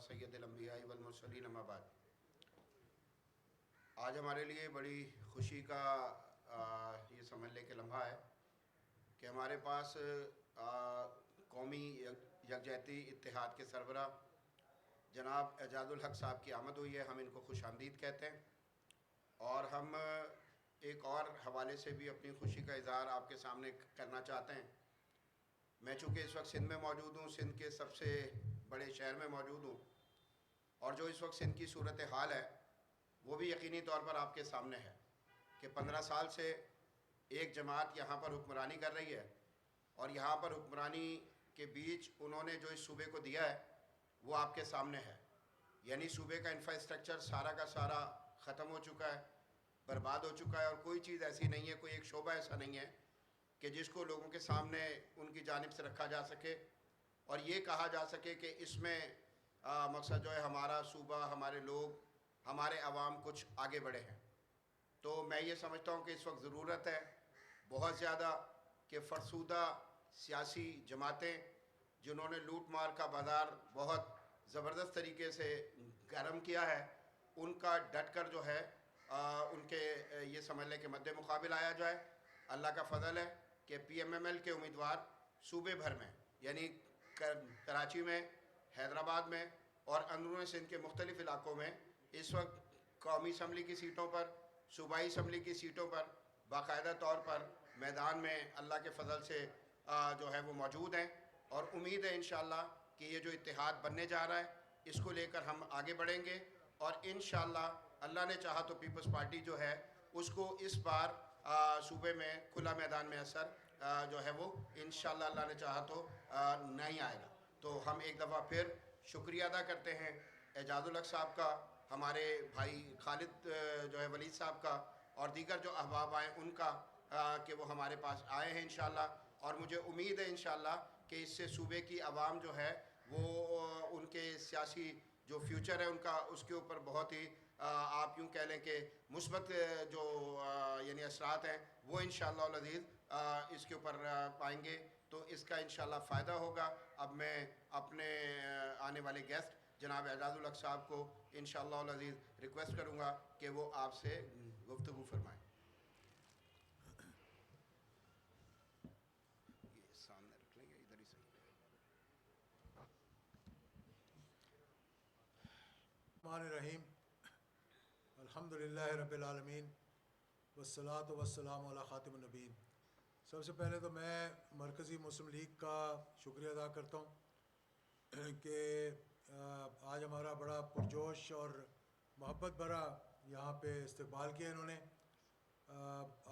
सय्यदिल अंबिया वल मुरसलीन अम्मा बाद। आज हमारे लिए बड़ी खुशी का ये समझ लें कि लम्हा है कि हमारे पास कौमी यकजहती इत्तेहाद के सरबरा जनाब एजाजुल हक साहब की आमद हुई है। हम इनको खुशामदीद कहते हैं और हम एक और हवाले से भी अपनी खुशी का इज़हार आपके सामने करना चाहते हैं। मैं चूँकि इस वक्त सिंध में मौजूद हूँ, सिंध के सबसे बड़े शहर में मौजूद हूँ और जो इस वक्त सिंध की सूरत हाल है वो भी यकीनी तौर पर आपके सामने है कि 15 साल से एक जमात यहाँ पर हुक्मरानी कर रही है और यहाँ पर हुक्मरानी के बीच उन्होंने जो इस सूबे को दिया है वो आपके सामने है। यानी सूबे का इंफ्रास्ट्रक्चर सारा का सारा ख़त्म हो चुका है, बर्बाद हो चुका है और कोई चीज़ ऐसी नहीं है, कोई एक शोबा ऐसा नहीं है कि जिसको लोगों के सामने उनकी जानिब से रखा जा सके और ये कहा जा सके कि इसमें मकसद जो है हमारा सूबा, हमारे लोग, हमारे अवाम कुछ आगे बढ़े हैं। तो मैं ये समझता हूँ कि इस वक्त ज़रूरत है बहुत ज़्यादा कि फरसूदा सियासी जमातें जिन्होंने लूट मार का बाज़ार बहुत ज़बरदस्त तरीके से गर्म किया है, उनका डट कर जो है उनके ये समझ लें कि मद्दे मुकाबिल आया जाए। अल्लाह का फ़ज़ल है कि PMML के उम्मीदवार सूबे भर में यानी कराची में, हैदराबाद में और अंदरून सिंध के मुख्तलिफ़ इलाक़ों में इस वक्त कौमी असम्बली की सीटों पर, सूबाई असम्बली की सीटों पर बाकायदा तौर पर मैदान में अल्लाह के फ़ज़ल से जो है वो मौजूद हैं और उम्मीद है इंशाअल्लाह कि ये जो इत्तेहाद बनने जा रहा है इसको लेकर हम आगे बढ़ेंगे और इंशाअल्लाह अल्लाह ने चाहा तो पीपल्स पार्टी जो है उसको इस बार सूबे में खुला मैदान में असर जो है वो इंशाअल्लाह अल्लाह ने चाहा तो नहीं आएगा। तो हम एक दफ़ा फिर शुक्रिया अदा करते हैं एजाजुल हक साहब का, हमारे भाई खालिद जो है वलीद साहब का और दीगर जो अहबाब आए उनका कि वो हमारे पास आए हैं इंशाअल्लाह। और मुझे उम्मीद है इंशाअल्लाह कि इससे सूबे की आवाम जो है वो उनके सियासी जो फ्यूचर है उनका उसके ऊपर बहुत ही आप यूँ कह लें कि मुस्बत जो यानी असरात हैं वो इंशाअल्लाह अज़ीज़ इसके ऊपर पाएंगे। तो इसका इंशाअल्लाह फ़ायदा होगा। अब मैं अपने आने वाले गेस्ट जनाब एजाजुल हक साहब को इंशाअल्लाह अज़ीज़ रिक्वेस्ट करूँगा कि वो आपसे गुफ्तगू फरमाएँ। ये सामने रख लेंगे, इधर ही सही रहीम। अल्हम्दुलिल्लाहि रब्बिल आलमीन वस्सलातु वस्सलामु अला खातिमुन नबीयीन। सबसे पहले तो मैं मरकज़ी मुस्लिम लीग का शुक्रिया अदा करता हूँ कि आज हमारा बड़ा पुरजोश और मोहब्बत भरा यहाँ पे इस्तकबाल किया इन्होंने।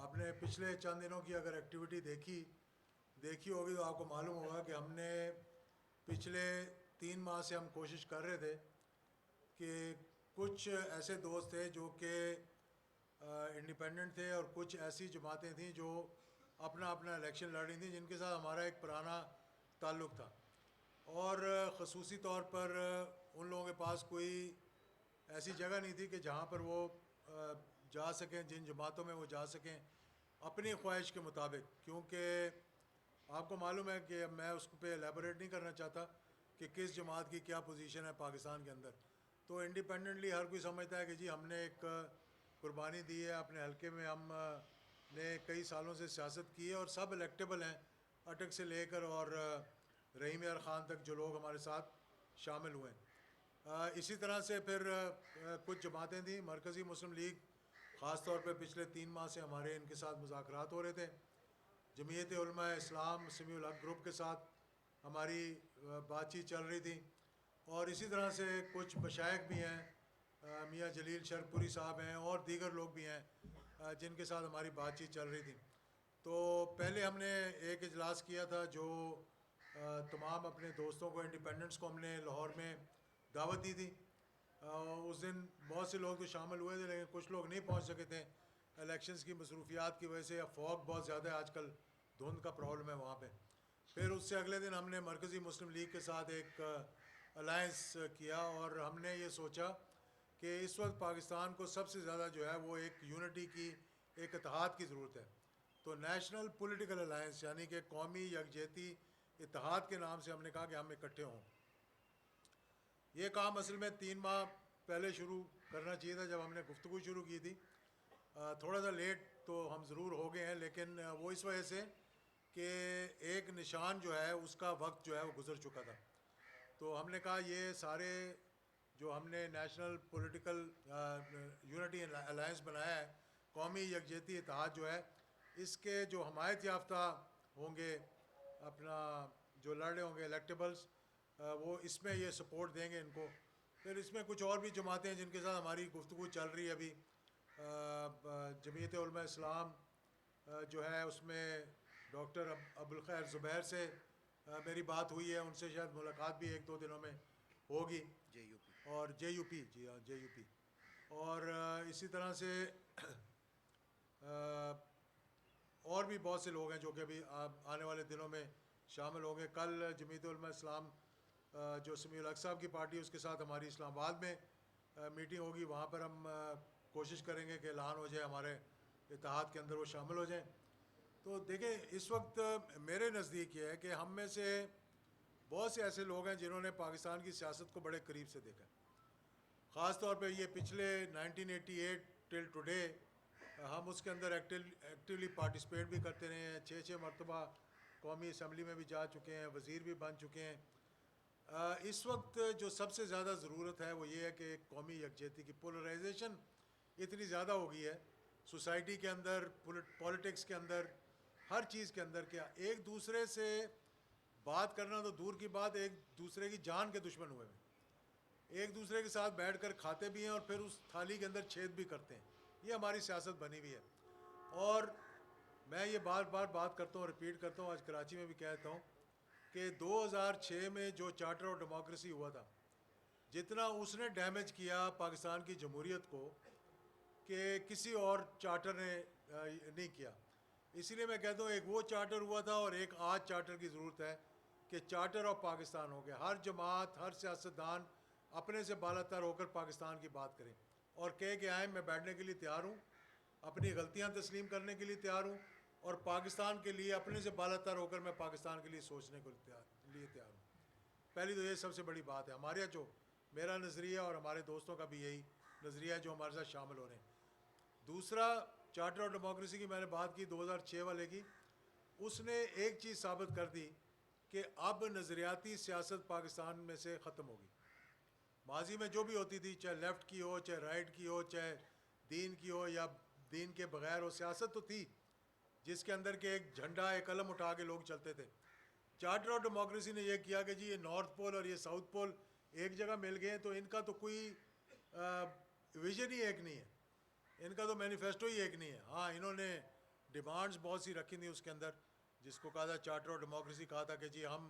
आपने पिछले चंद दिनों की अगर एक्टिविटी देखी होगी तो आपको मालूम होगा कि हमने पिछले 3 माह से हम कोशिश कर रहे थे कि कुछ ऐसे दोस्त थे जो कि इंडिपेंडेंट थे और कुछ ऐसी जमातें थीं जो अपना अपना इलेक्शन लड़ रही थी जिनके साथ हमारा एक पुराना ताल्लुक़ था और ख़ुसूसी तौर पर उन लोगों के पास कोई ऐसी जगह नहीं थी कि जहाँ पर वो जा सकें, जिन जमातों में वो जा सकें अपनी ख्वाहिश के मुताबिक। क्योंकि आपको मालूम है कि मैं उस पर एलेबोरेट नहीं करना चाहता कि किस जमात की क्या पोजीशन है पाकिस्तान के अंदर। तो इंडिपेंडेंटली हर कोई समझता है कि जी हमने एक कुर्बानी दी है अपने हलके में, हम ने कई सालों से सियासत की है और सब इलेक्टेबल हैं, अटक से लेकर और रहीम यार ख़ान तक जो लोग हमारे साथ शामिल हुए हैं। इसी तरह से फिर कुछ जमातें थीं। मरकज़ी मुस्लिम लीग ख़ास तौर पर पिछले 3 माह से हमारे इनके साथ मुज़ाकरात हो रहे थे। जमीयत उलमा इस्लाम समीउल हक ग्रुप के साथ हमारी बातचीत चल रही थी और इसी तरह से कुछ मशाइख भी हैं, मियाँ जलील शरपुरी साहब हैं और दीगर लोग भी हैं जिनके साथ हमारी बातचीत चल रही थी। तो पहले हमने एक इजलास किया था जो तमाम अपने दोस्तों को, इंडिपेंडेंट्स को हमने लाहौर में दावत दी थी। उस दिन बहुत से लोग तो शामिल हुए थे लेकिन कुछ लोग नहीं पहुंच सके थे इलेक्शंस की मसरूफियात की वजह से, या फॉग बहुत ज़्यादा है आजकल, धुंध का प्रॉब्लम है वहाँ पे। फिर उससे अगले दिन हमने मरकज़ी मुस्लिम लीग के साथ एक अलायंस किया और हमने ये सोचा कि इस वक्त पाकिस्तान को सबसे ज़्यादा जो है वो एक यूनिटी की, एक इत्तेहाद की ज़रूरत है। तो नेशनल पॉलिटिकल अलायंस यानी कि कौमी यकजहती इत्तेहाद के नाम से हमने कहा कि हम इकट्ठे हों। ये काम असल में 3 माह पहले शुरू करना चाहिए था जब हमने गुफ्तगू शुरू की थी। थोड़ा सा लेट तो हम ज़रूर हो गए हैं, लेकिन वो इस वजह से कि एक निशान जो है उसका वक्त जो है वो गुज़र चुका था। तो हमने कहा ये सारे जो हमने नेशनल पॉलिटिकल यूनिटी अलायंस बनाया है, कौमी यकजहती इत्तेहाद जो है, इसके जो हमायत याफ्ता होंगे, अपना जो लड़ रहे होंगे इलेक्टेबल्स, वो इसमें ये सपोर्ट देंगे इनको। फिर इसमें कुछ और भी जमातें हैं जिनके साथ हमारी गुफ्तगू चल रही है अभी। जमीयत उलमा इस्लाम जो है उसमें डॉक्टर अबुल खैर ज़ुबैर से मेरी बात हुई है, उनसे शायद मुलाकात भी 1-2 दिनों में होगी। और JUP, जी हाँ JUP। और इसी तरह से और भी बहुत से लोग हैं जो कि अभी आने वाले दिनों में शामिल होंगे। कल जमीयत उलमा इस्लाम जो समीउल हक साहब की पार्टी, उसके साथ हमारी इस्लामाबाद में मीटिंग होगी। वहाँ पर हम कोशिश करेंगे कि ऐलान हो जाए, हमारे इत्तेहाद के अंदर वो शामिल हो जाएं। तो देखें, इस वक्त मेरे नज़दीक ये है कि हम में से बहुत से ऐसे लोग हैं जिन्होंने पाकिस्तान की सियासत को बड़े करीब से देखा है। ख़ास तौर पे ये पिछले 1988 टिल टुडे हम उसके अंदर एक्टिवली पार्टिसिपेट भी करते रहे हैं। 6 मरतबा कौमी असम्बली में भी जा चुके हैं, वज़ीर भी बन चुके हैं। इस वक्त जो सबसे ज़्यादा ज़रूरत है वो ये है कि कौमी यकजहती की, पोलराइजेशन इतनी ज़्यादा हो गई है सोसाइटी के अंदर, पॉलिटिक्स के अंदर, हर चीज़ के अंदर। क्या एक दूसरे से बात करना तो दूर की बात, एक दूसरे की जान के दुश्मन हुए हैं। एक दूसरे के साथ बैठकर खाते भी हैं और फिर उस थाली के अंदर छेद भी करते हैं। ये हमारी सियासत बनी हुई है। और मैं ये बार बार बात करता हूँ, रिपीट करता हूँ, आज कराची में भी कहता हूँ कि 2006 में जो चार्टर ऑफ डेमोक्रेसी हुआ था, जितना उसने डैमेज किया पाकिस्तान की जमहूरियत को कि किसी और चार्टर ने नहीं किया। इसीलिए मैं कहता हूँ एक वो चार्टर हुआ था और एक आज चार्टर की ज़रूरत है कि चार्टर ऑफ पाकिस्तान हो गया। हर जमात, हर सियासतदान अपने से बालातर होकर पाकिस्तान की बात करें और कह के आए मैं बैठने के लिए तैयार हूँ, अपनी गलतियाँ तस्लीम करने के लिए तैयार हूँ और पाकिस्तान के लिए अपने से बालातर होकर मैं पाकिस्तान के लिए सोचने को तैयार हूँ। पहली तो ये सबसे बड़ी बात है। हमारे यहाँ जो मेरा नज़रिया और हमारे दोस्तों का भी यही नज़रिया है जो हमारे साथ शामिल हो रहे हैं। दूसरा, चार्टर ऑफ डेमोक्रेसी की मैंने बात की 2006 वाले की, उसने एक चीज़ साबित कर दी कि अब नज़रियाती सियासत पाकिस्तान में से ख़त्म होगी। माजी में जो भी होती थी, चाहे लेफ़्ट की हो, चाहे राइट की हो, चाहे दीन की हो या दीन के बग़ैर हो, सियासत तो थी जिसके अंदर के एक झंडा, एक कलम उठा के लोग चलते थे। चार्टर ऑफ डेमोक्रेसी ने यह किया कि जी ये नॉर्थ पोल और ये साउथ पोल एक जगह मिल गए, तो इनका तो कोई विजन ही एक नहीं है, इनका तो मैनिफेस्टो ही एक नहीं है। हाँ, इन्होंने डिमांड्स बहुत सी रखी थी उसके अंदर, जिसको कहा था चार्टर ऑफ डेमोक्रेसी, कहा था कि जी हम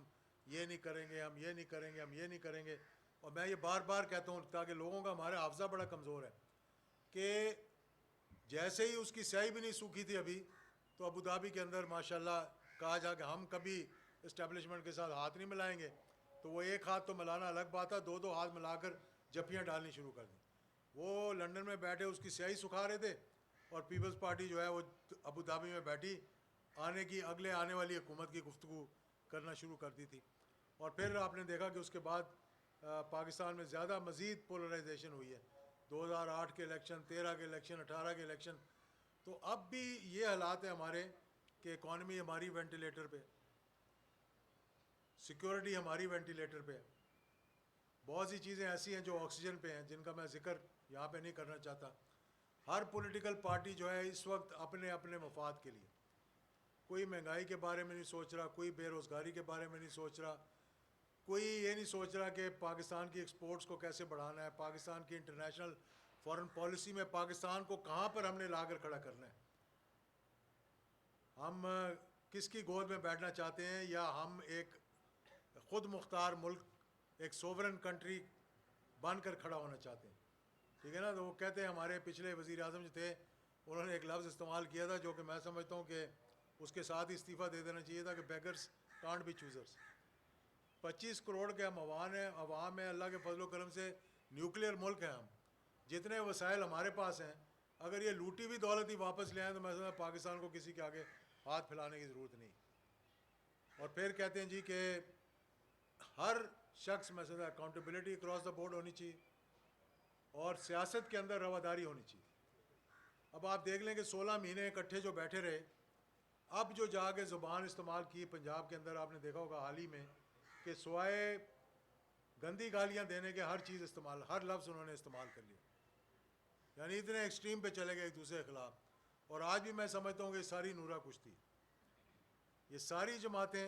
ये नहीं करेंगे, हम ये नहीं करेंगे, हम ये नहीं करेंगे। और मैं ये बार बार कहता हूँ ताकि लोगों का, हमारा हाफजा बड़ा कमज़ोर है कि जैसे ही उसकी स्याही भी नहीं सूखी थी अभी, तो अबू धाबी के अंदर माशाल्लाह कहा जा कि हम कभी इस्टेब्लिशमेंट के साथ हाथ नहीं मिलाएंगे, तो वो एक हाथ तो मिलाना अलग बात है, 2-2 हाथ मिलाकर जफ्फियाँ डालनी शुरू कर दी। वो लंदन में बैठे उसकी स्याही सुखा रहे थे और पीपल्स पार्टी जो है वो अबू धाबी में बैठी अगले आने वाली हुकूमत की गुफ्तगू करना शुरू कर दी थी। और फिर आपने देखा कि उसके बाद पाकिस्तान में ज़्यादा मज़ीद पोलराइजेशन हुई है। 2008 के इलेक्शन, 13 के इलेक्शन, 18 के इलेक्शन। तो अब भी ये हालात है हमारे कि इकॉनमी हमारी वेंटिलेटर पे, सिक्योरिटी हमारी वेंटिलेटर पे है, बहुत सी चीज़ें ऐसी हैं जो ऑक्सीजन पे हैं जिनका मैं जिक्र यहाँ पे नहीं करना चाहता। हर पॉलिटिकल पार्टी जो है इस वक्त अपने अपने मफाद के लिए, कोई महंगाई के बारे में नहीं सोच रहा, कोई बेरोज़गारी के बारे में नहीं सोच रहा, कोई ये नहीं सोच रहा कि पाकिस्तान की एक्सपोर्ट्स को कैसे बढ़ाना है, पाकिस्तान की इंटरनेशनल फॉरेन पॉलिसी में पाकिस्तान को कहाँ पर हमने लाकर खड़ा करना है, हम किसकी गोद में बैठना चाहते हैं, या हम एक ख़ुद मुख्तार मुल्क, एक सोवरन कंट्री बनकर खड़ा होना चाहते हैं। ठीक है ना। तो वो कहते हैं, हमारे पिछले वज़ीर आज़म जो थे उन्होंने एक लफ्ज़ इस्तेमाल किया था जो कि मैं समझता हूँ कि उसके साथ ही इस्तीफ़ा दे देना चाहिए था कि beggars can't be choosers. 25 crore के हम अवाम है, अल्लाह के फजल करम से न्यूक्लियर मुल्क है हम, जितने वसाइल हमारे पास हैं, अगर ये लूटी हुई दौलत ही वापस ले आए तो मैं समझता पाकिस्तान को किसी के आगे हाथ फैलाने की ज़रूरत नहीं। और फिर कहते हैं जी कि हर शख्स मैं समझता अकाउंटेबिलिटी क्रॉस द बोर्ड होनी चाहिए और सियासत के अंदर रवादारी होनी चाहिए। अब आप देख लें कि 16 महीने इकट्ठे जो बैठे रहे, अब जो जाके ज़ुबान इस्तेमाल की पंजाब के अंदर, आपने देखा होगा हाल ही में कि सिवाय गंदी गालियाँ देने के हर चीज़ इस्तेमाल, हर लफ्ज़ उन्होंने इस्तेमाल कर लिया, यानी इतने एक्सट्रीम पे चले गए एक दूसरे के ख़िलाफ़। और आज भी मैं समझता हूँ कि सारी नूरा कुश्ती, ये सारी जमातें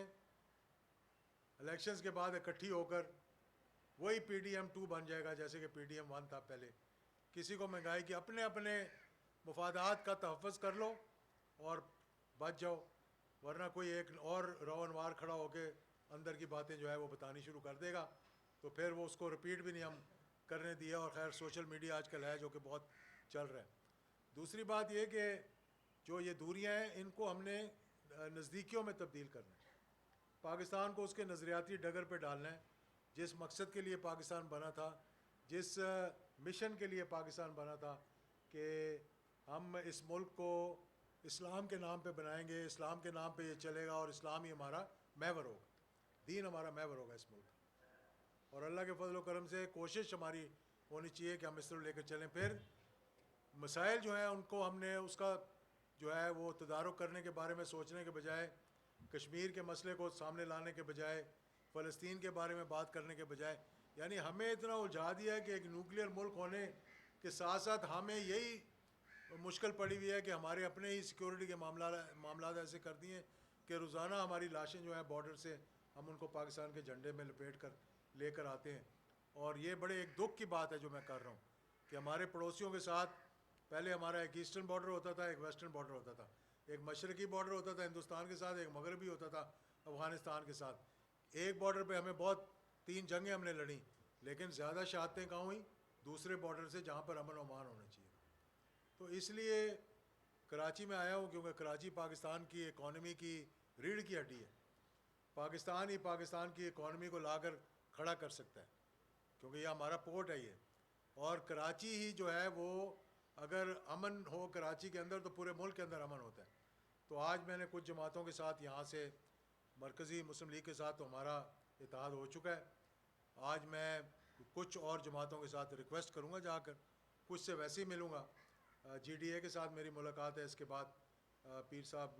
इलेक्शंस के बाद इकट्ठी होकर वही PDM 2 बन जाएगा जैसे कि PDM 1 था पहले। किसी को महंगाई की अपने अपने मुफादात का तहफ़्फ़ुज़ कर लो और बच जाओ, वरना कोई एक और रोवनवार खड़ा होकर अंदर की बातें जो है वो बतानी शुरू कर देगा, तो फिर वो उसको रिपीट भी नहीं हम करने दिए। और ख़ैर सोशल मीडिया आजकल है जो कि बहुत चल रहा है। दूसरी बात ये कि जो ये दूरियां हैं इनको हमने नज़दीकियों में तब्दील करना है, पाकिस्तान को उसके नज़रियाती डगर पे डालना है। जिस मकसद के लिए पाकिस्तान बना था, जिस मिशन के लिए पाकिस्तान बना था कि हम इस मुल्क को इस्लाम के नाम पे बनाएंगे, इस्लाम के नाम पे ये चलेगा और इस्लाम ही हमारा महवर होगा, दीन हमारा महवर होगा इस मुल्क। और अल्लाह के फजल व करम से कोशिश हमारी होनी चाहिए कि हम इस तरह लेकर चलें। फिर मसाइल जो हैं उनको हमने उसका जो है वो तदारुक करने के बारे में सोचने के बजाय, कश्मीर के मसले को सामने लाने के बजाय, फ़लस्तीन के बारे में बात करने के बजाय, यानी हमें इतना उलझा दिया है कि एक न्यूक्लियर मुल्क होने के साथ साथ हमें यही मुश्किल पड़ी हुई है कि हमारे अपने ही सिक्योरिटी के मामला ऐसे कर दिए कि रोज़ाना हमारी लाशें जो हैं बॉर्डर से हम उनको पाकिस्तान के झंडे में लपेट कर लेकर आते हैं। और ये बड़े एक दुख की बात है जो मैं कर रहा हूँ कि हमारे पड़ोसियों के साथ पहले हमारा एक ईस्टर्न बॉर्डर होता था, एक वेस्टर्न बॉर्डर होता था, एक मशरक़ी बॉर्डर होता था हिंदुस्तान के साथ, एक मगरबी होता था अफ़गानिस्तान के साथ। एक बॉर्डर पे हमें बहुत 3 जंगें हमने लड़ी, लेकिन ज़्यादा शहादतें कहाँ हुई? दूसरे बॉर्डर से जहाँ पर अमन अमान होना चाहिए। तो इसलिए कराची में आया हूँ क्योंकि कराची पाकिस्तान की इकॉनमी की रीढ़ की हड्डी है। पाकिस्तान ही पाकिस्तान की इकॉनमी को लाकर खड़ा कर सकता है क्योंकि ये हमारा पोर्ट है ये। और कराची ही जो है वो अगर अमन हो कराची के अंदर तो पूरे मुल्क के अंदर अमन होता है। तो आज मैंने कुछ जमातों के साथ यहाँ से मरकज़ी मुस्लिम लीग के साथ तो हमारा इत्तेहाद हो चुका है। आज मैं कुछ और जमातों के साथ रिक्वेस्ट करूँगा जाकर, कुछ से वैसे ही मिलूँगा। GDA के साथ मेरी मुलाकात है, इसके बाद पीर साहब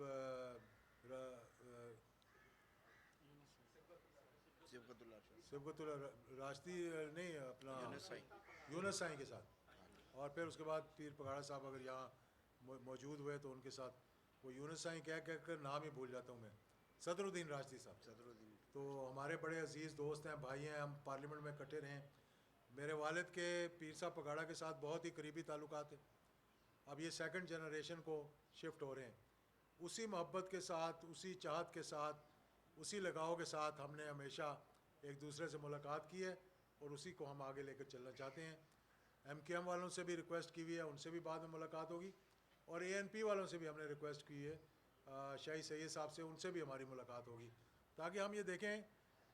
सिबगतुल्ला राशदी नहीं अपना यूनुस साईं के साथ, और फिर उसके बाद पीर पगाड़ा साहब अगर यहाँ मौजूद हुए तो उनके साथ। वो यूनुस साईं कह कर नाम ही भूल जाता हूँ मैं, सदरुद्दीन राशदी साहब। तो हमारे बड़े अजीज़ दोस्त हैं, भाई हैं, हम पार्लियामेंट में इकट्ठे रहे। मेरे वालिद के पीर साहब पगाड़ा के साथ बहुत ही करीबी ताल्लुकात हैं। अब ये सेकंड जनरेशन को शिफ्ट हो रहे हैं। उसी मोहब्बत के साथ, उसी चाहत के साथ, उसी लगाव के साथ हमने हमेशा एक दूसरे से मुलाकात की है और उसी को हम आगे लेकर चलना चाहते हैं। MKM वालों से भी रिक्वेस्ट की हुई है, उनसे भी बाद में मुलाकात होगी। और ANP वालों से भी हमने रिक्वेस्ट की है, शाही सैयद साहब से, उनसे भी हमारी मुलाकात होगी, ताकि हम ये देखें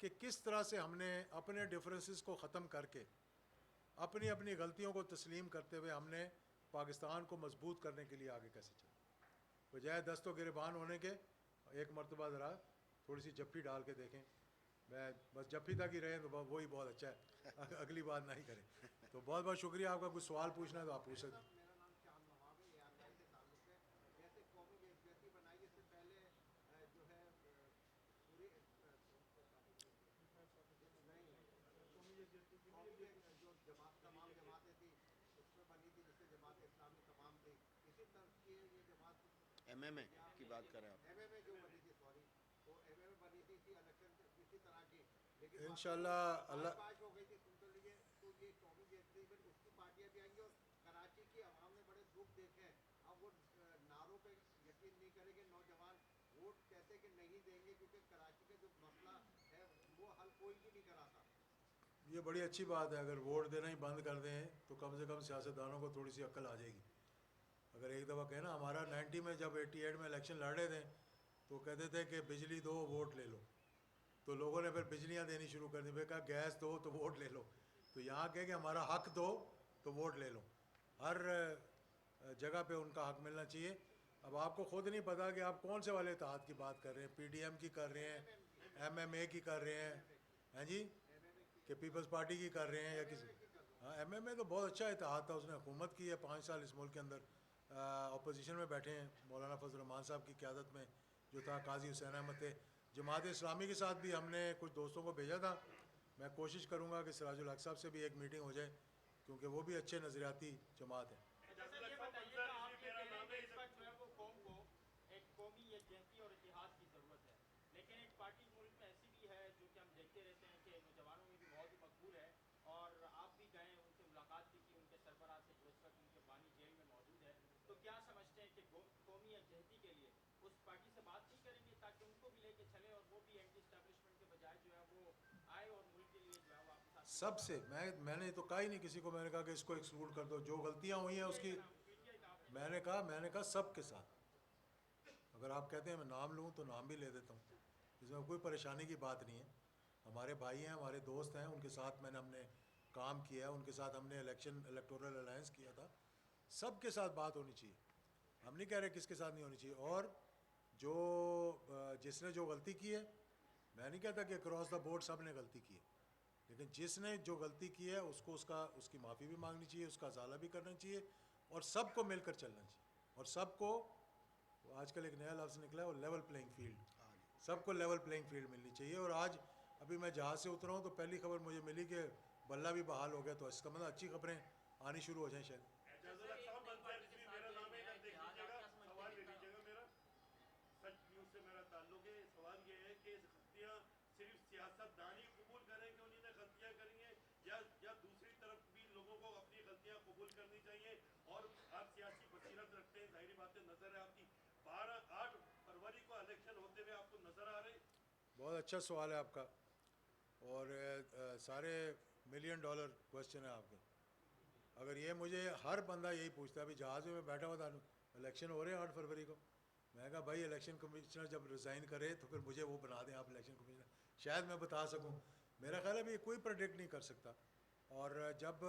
कि किस तरह से हमने अपने डिफरेंसेस को ख़त्म करके अपनी अपनी गलतियों को तस्लीम करते हुए हमने पाकिस्तान को मजबूत करने के लिए आगे कैसे चलें। बजाय दस्तों गिरबान होने के एक मरतबा ज़रा थोड़ी सी जफ्फी डाल के देखें। मैं बस जफ्फी तक ही रहें तो वही बहुत अच्छा है, अगली बात नहीं करें। तो बहुत बहुत शुक्रिया। आपका कुछ सवाल पूछना है तो आप पूछ सकते हैं। MMA की बात करें आप? इंशाल्लाह अल्लाह ये बड़ी अच्छी बात है। अगर वोट देना ही बंद कर दें तो कम से कम सियासतदानों को थोड़ी सी अक्ल आ जाएगी। अगर एक दफ़ा कहना, हमारा 90 में जब 88 में इलेक्शन लड़ रहे थे तो कहते थे कि बिजली दो वोट ले लो, तो लोगों ने फिर बिजलियाँ देनी शुरू कर दी। फिर कहा गैस दो तो वोट ले लो। तो यहाँ कह कि हमारा हक दो तो वोट ले लो। हर जगह पे उनका हक मिलना चाहिए। अब आपको ख़ुद नहीं पता कि आप कौन से वाले इत्तेहाद की बात कर रहे हैं, PDM की कर रहे हैं, MMA की कर रहे हैं, हैं जी, कि पीपल्स पार्टी की कर रहे हैं या किसी। हाँ, MMA तो बहुत अच्छा इतिहाद था, उसने हुकूमत की है 5 साल इस मुल्क के अंदर, अपोजिशन में बैठे हैं मौलाना फजल रहमान साहब की क़यादत में जो था, काजी हुसैन अहमद थे। जमात इस्लामी के साथ भी हमने कुछ दोस्तों को भेजा था। मैं कोशिश करूँगा कि सिराजुल हक साहब से भी एक मीटिंग हो जाए, क्योंकि वो भी अच्छे नज़रियाती जमात है। अच्छा सर, ये बताइएगा आप ये कह रहे हैं कि इस वक्त जो है वो कौम को एक कौमी यकजहती और इतिहाद की ज़रूरत है, लेकिन एक पार्टी मुल्क में ऐसी भी है जो कि हम देखते रहते हैं कि नौजवानों में भी बहुत ही मकबूल है, और आप भी गए उनसे मुलाकात भी की उनके सरबराह से जो इस वक्त उनके बानी जेल में मौजूद है, तो क्या समझते हैं कि कौमी यकजहती के लिए उस पार्टी से बात नहीं करेंगे ताकि उनको भी लेके चले और वो भी एंटी स्टैब्लिशमेंट के बजाय जो है वो आए और मुल्क के लिए जो है वो आपके साथ। सबसे मैंने तो कहा ही नहीं किसी को, मैंने कहा कि इसको एक्सक्लूड कर दो, जो गलतियाँ हुई हैं उसकी। मैंने कहा सबके साथ, अगर आप कहते हैं मैं नाम लूँ तो नाम भी ले देता हूँ, इसमें कोई परेशानी की बात नहीं है। हमारे भाई हैं, हमारे दोस्त हैं, उनके साथ हमने काम किया, उनके साथ हमने इलेक्टोरल अलायंस किया था। सब के साथ बात होनी चाहिए, हम नहीं कह रहे किसके साथ नहीं होनी चाहिए। और जो जिसने जो गलती की है, मैं नहीं कहता कि अक्रॉस द बोर्ड सब ने गलती की है, लेकिन जिसने जो गलती की है उसको उसकी माफ़ी भी मांगनी चाहिए, उसका अजाला भी करना चाहिए, और सबको मिलकर चलना चाहिए। और सबको, आजकल एक नया लफ्ज़ निकला है वो लेवल प्लेइंग फील्ड, सबको लेवल प्लेइंग फील्ड मिलनी चाहिए। और आज अभी मैं जहाज़ से उतरा हूँ तो पहली खबर मुझे मिली कि बल्ला भी बहाल हो गया, तो इसका मतलब अच्छी खबरें आनी शुरू हो जाएं शायद। बहुत अच्छा सवाल है आपका, और सारे $1 मिलियन क्वेश्चन है आपके। अगर ये मुझे हर बंदा यही पूछता है, अभी जहाज़ में मैं बैठा हुआ था, इलेक्शन हो रहे हैं 8 फरवरी को, मैं कहा भाई इलेक्शन कमिश्नर जब रिज़ाइन करे तो फिर मुझे वो बना दें आप इलेक्शन कमिश्नर, शायद मैं बता सकूं। मेरा ख्याल है भी कोई प्रेडिक्ट नहीं कर सकता। और जब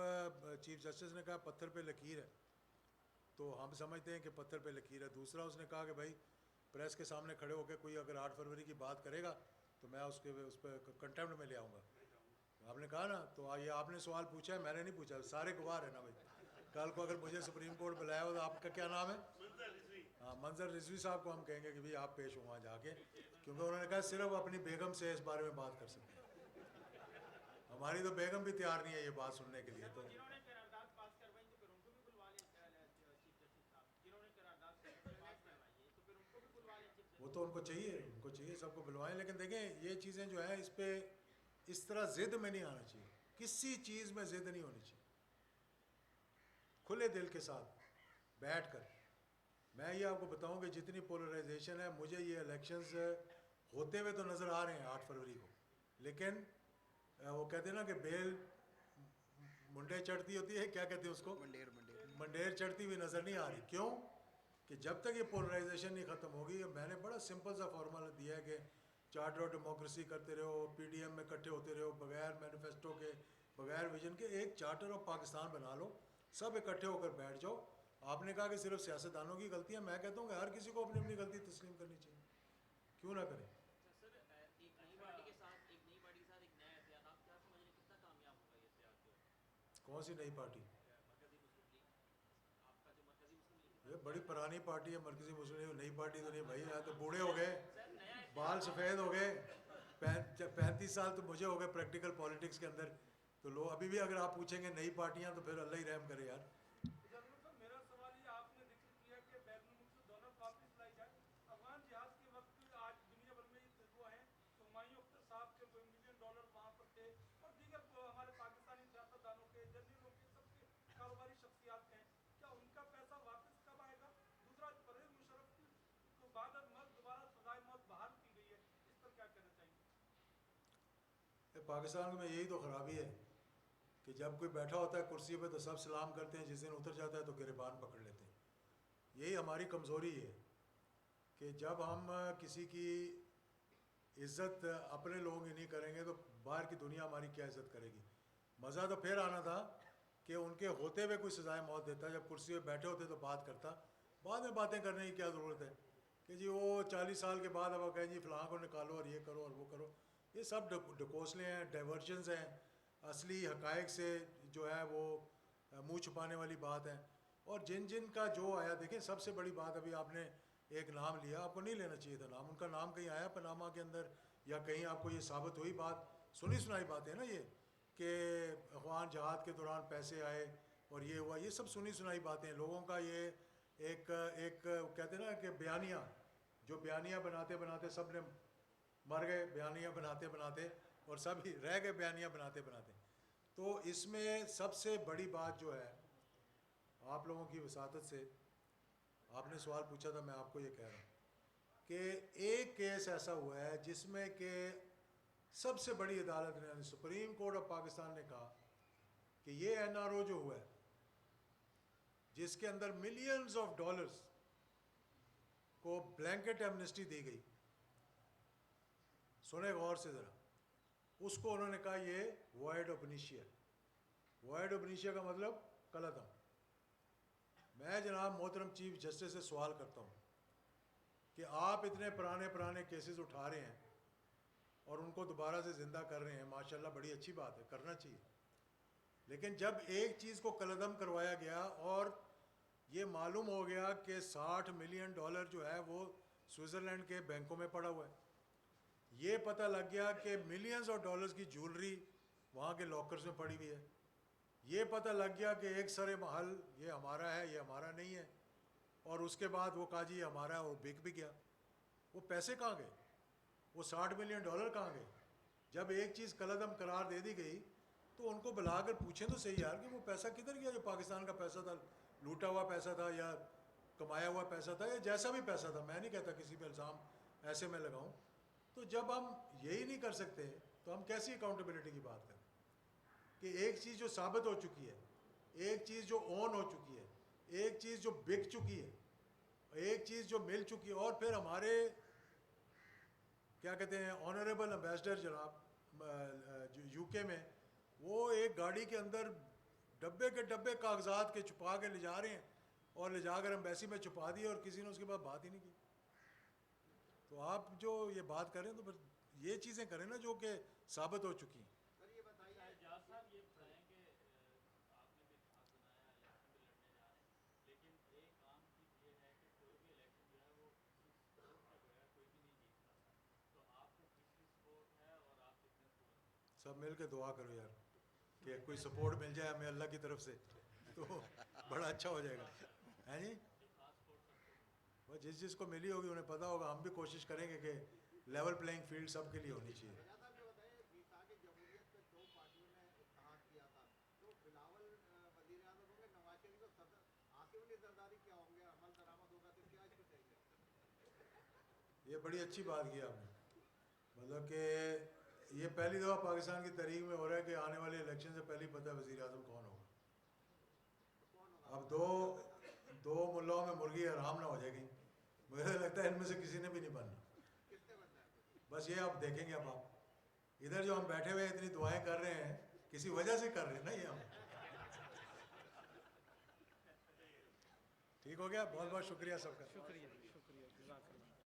चीफ जस्टिस ने कहा पत्थर पे लकीर है, तो हम समझते हैं कि पत्थर पे लकीर है। दूसरा उसने कहा कि भाई प्रेस के सामने खड़े होकर कोई अगर 8 फरवरी की बात करेगा तो मैं उस पर कंटेम्प्ट में ले आऊँगा। आपने कहा ना, तो ये आपने सवाल पूछा है, मैंने नहीं पूछा, सारे गवाह है ना भाई। कल को अगर मुझे सुप्रीम कोर्ट बुलाया हो तो आपका क्या नाम है? हाँ, मंजर रिजवी साहब को हम कहेंगे कि भाई आप पेश हो वहाँ जाके, क्योंकि उन्होंने कहा सिर्फ अपनी बेगम से इस बारे में बात कर सकते हैं। हमारी तो बेगम भी तैयार नहीं है ये बात सुनने के लिए। तो जिन्होंने करारदाद पास करवाई तो फिर उनको भी बुलवा लें चीफ जस्टिस साहब, जिन्होंने करारदाद पास करवाई है तो फिर उनको भी बुलवा लें चीफ जस्टिस। वो तो उनको चाहिए सबको बुलवाएं, लेकिन देखें ये चीज़ें जो है इस पर इस तरह ज़िद में नहीं आना चाहिए, किसी चीज़ में ज़िद नहीं होनी चाहिए। खुले दिल के साथ बैठ कर, मैं ये आपको बताऊं कि जितनी पोलराइजेशन है, मुझे ये इलेक्शंस होते हुए तो नज़र आ रहे हैं 8 फरवरी को, लेकिन वो कहते हैं ना कि बेल मुंडे चढ़ती होती है, क्या कहते हैं उसको, मंडेर चढ़ती हुई नज़र नहीं आ रही। क्यों? कि जब तक ये पोलराइजेशन नहीं ख़त्म होगी। मैंने बड़ा सिंपल सा फार्मूला दिया है कि चार्टर ऑफ डेमोक्रेसी करते रहो, PDM में इकट्ठे होते रहो, बगैर मैनिफेस्टो के, बगैर विजन के एक चार्टर ऑफ पाकिस्तान बना लो, सब इकट्ठे होकर बैठ जाओ। आपने कहा कि सिर्फ सियासतदानों की गलतियाँ, मैं कहता हूँ कि हर किसी को अपनी अपनी गलती तस्लीम करनी चाहिए, क्यों ना करें। कौन सी नई पार्टी? ये बड़ी पुरानी पार्टी है मरकजी मुस्लिम लीग, नई पार्टी तो नहीं भाई, यहाँ तो बूढ़े हो गए, बाल सफ़ेद हो गए, 35 साल तो मुझे हो गए प्रैक्टिकल पॉलिटिक्स के अंदर। तो लोग अभी भी अगर आप पूछेंगे नई पार्टियाँ, तो फिर अल्लाह ही रहम करे यार। मेरा सवाल ये, आपने जिक्र किया कि बैरुल मुल्क से डॉलर वापस लाई जाए। अफगान जिहाद के वक्त आज दुनिया भर में ये हुआ है, तो हुमायूं अख्तर साहब के $1 मिलियन वहाँ पर थे, और दीगर हमारे पाकिस्तानी सियासतदानों के, जनरलों के, सबके कारोबारी शख्सियात हैं, क्या उनका पैसा वापस कब आएगा? दूसरा, परवेज मुशर्रफ को बाद मौत दोबारा सजाए मौत बहाल की गई है, इस पर क्या कहना चाहिए? पाकिस्तान में यही तो ख़राबी है कि जब कोई बैठा होता है कुर्सी पे तो सब सलाम करते हैं, जिस दिन उतर जाता है तो गिरबान पकड़ लेते हैं। यही हमारी कमज़ोरी है कि जब हम किसी की इज़्ज़त अपने लोग ही नहीं करेंगे तो बाहर की दुनिया हमारी क्या इज़्ज़त करेगी। मज़ा तो फिर आना था कि उनके होते हुए कोई सजाए मौत देता, जब कुर्सी पे बैठे होते तो बात करता। बाद में बातें करने की क्या ज़रूरत है कि जी वो 40 साल के बाद अब आप कहें जी फ़लाँ को निकालो और ये करो और वो करो। ये सब ढकोसले हैं, डाइवर्जन्स हैं, असली हकायक से जो है वो मुंह छुपाने वाली बात है। और जिन जिन का जो आया, देखें सबसे बड़ी बात, अभी आपने एक नाम लिया, आपको नहीं लेना चाहिए था नाम, उनका नाम कहीं आया पनामा के अंदर, या कहीं आपको ये साबित हुई बात? सुनी सुनाई बातें हैं ना ये, कि अफगान जहाद के दौरान पैसे आए और ये हुआ, ये सब सुनी सुनाई बातें हैं लोगों का। ये एक एक कहते हैं ना कि बयानिया, जो बयानिया बनाते बनाते सब ने मर गए, बयानिया बनाते बनाते, और सब ही रह गए बयानिया बनाते बनाते। तो इसमें सबसे बड़ी बात जो है, आप लोगों की वसातत से, आपने सवाल पूछा था, मैं आपको ये कह रहा हूँ कि एक केस ऐसा हुआ है जिसमें कि सबसे बड़ी अदालत ने, सुप्रीम कोर्ट ऑफ पाकिस्तान ने कहा कि ये NRO जो हुआ है, जिसके अंदर मिलियंस ऑफ डॉलर्स को ब्लैंकेट एमनेस्टी दी गई, सुने गौर से ज़रा, उसको उन्होंने कहा ये वॉइड ऑफ इनिशिया। वॉइड ऑफ इनिशिया का मतलब कलअदम। मैं जनाब मोहतरम चीफ जस्टिस से सवाल करता हूँ कि आप इतने पुराने पुराने केसेस उठा रहे हैं और उनको दोबारा से ज़िंदा कर रहे हैं, माशाल्लाह बड़ी अच्छी बात है, करना चाहिए। लेकिन जब एक चीज़ को कलअदम करवाया गया और ये मालूम हो गया कि 60 मिलियन डॉलर जो है वो स्विट्ज़रलैंड के बैंकों में पड़ा हुआ है, ये पता लग गया कि मिलियंस ऑफ डॉलर्स की ज्वेलरी वहाँ के लॉकर्स में पड़ी हुई है, ये पता लग गया कि एक सरे महल ये हमारा है, ये हमारा नहीं है, और उसके बाद वो कहा जी ये हमारा है, वो बिक भी गया। वो पैसे कहाँ गए? वो 60 मिलियन डॉलर कहाँ गए? जब एक चीज़ कलअदम करार दे दी गई तो उनको बुलाकर पूछें तो सही यार कि वो पैसा किधर गया जो पाकिस्तान का पैसा था, लूटा हुआ पैसा था या कमाया हुआ पैसा था, या जैसा भी पैसा था, मैं नहीं कहता किसी पे इल्ज़ाम ऐसे में लगाऊं। तो जब हम यही नहीं कर सकते तो हम कैसी अकाउंटेबिलिटी की बात करें कि एक चीज़ जो साबित हो चुकी है, एक चीज़ जो ओन हो चुकी है, एक चीज़ जो बिक चुकी है, एक चीज़ जो मिल चुकी है, और फिर हमारे क्या कहते हैं ऑनरेबल एम्बेसडर जनाब UK में, वो एक गाड़ी के अंदर डब्बे के डब्बे कागजात के छुपा के ले जा रहे हैं और ले जाकर एम्बेसी में छुपा दिए और किसी ने उसके बाद बात ही नहीं की। तो आप जो ये बात करें तो फिर ये चीज़ें करें ना जो कि साबित हो चुकी हैं। एजाज साहब ये बताएं कि आपने भी इत्तेफाक बनाया, इलेक्शन भी लड़ने जा रहे हैं, लेकिन एक आम चीज़ ये है कि कोई भी इलेक्शन जो है वो किसी सपोर्ट के बगैर कोई भी नहीं जीत पाता। तो आपको किसकी सपोर्ट है और आप कितने सपोर्ट? सब मिल के दुआ करो यार कि कोई सपोर्ट मिल जाए हमें अल्लाह की तरफ से तो बड़ा अच्छा हो जाएगा, है जी। बस जिस जिसको मिली होगी उन्हें पता होगा, हम भी कोशिश करेंगे कि लेवल प्लेइंग फील्ड सब के लिए होनी चाहिए। ये बड़ी अच्छी बात की आपने, मतलब कि ये पहली दफ़ा पाकिस्तान की तारीख में हो रहा है कि आने वाले इलेक्शन से पहले ही पता है वज़ीर आज़म कौन होगा। अब दो मुल्लाओं में मुर्गी हराम ना हो जाएगी, मुझे लगता है इनमें से किसी ने भी नहीं बनना। बस ये आप देखेंगे। अब आप इधर जो हम बैठे हुए इतनी दुआएं कर रहे हैं किसी वजह से कर रहे हैं ना, ये हम ठीक हो गया। बहुत बहुत शुक्रिया सबका। शुक्रिया।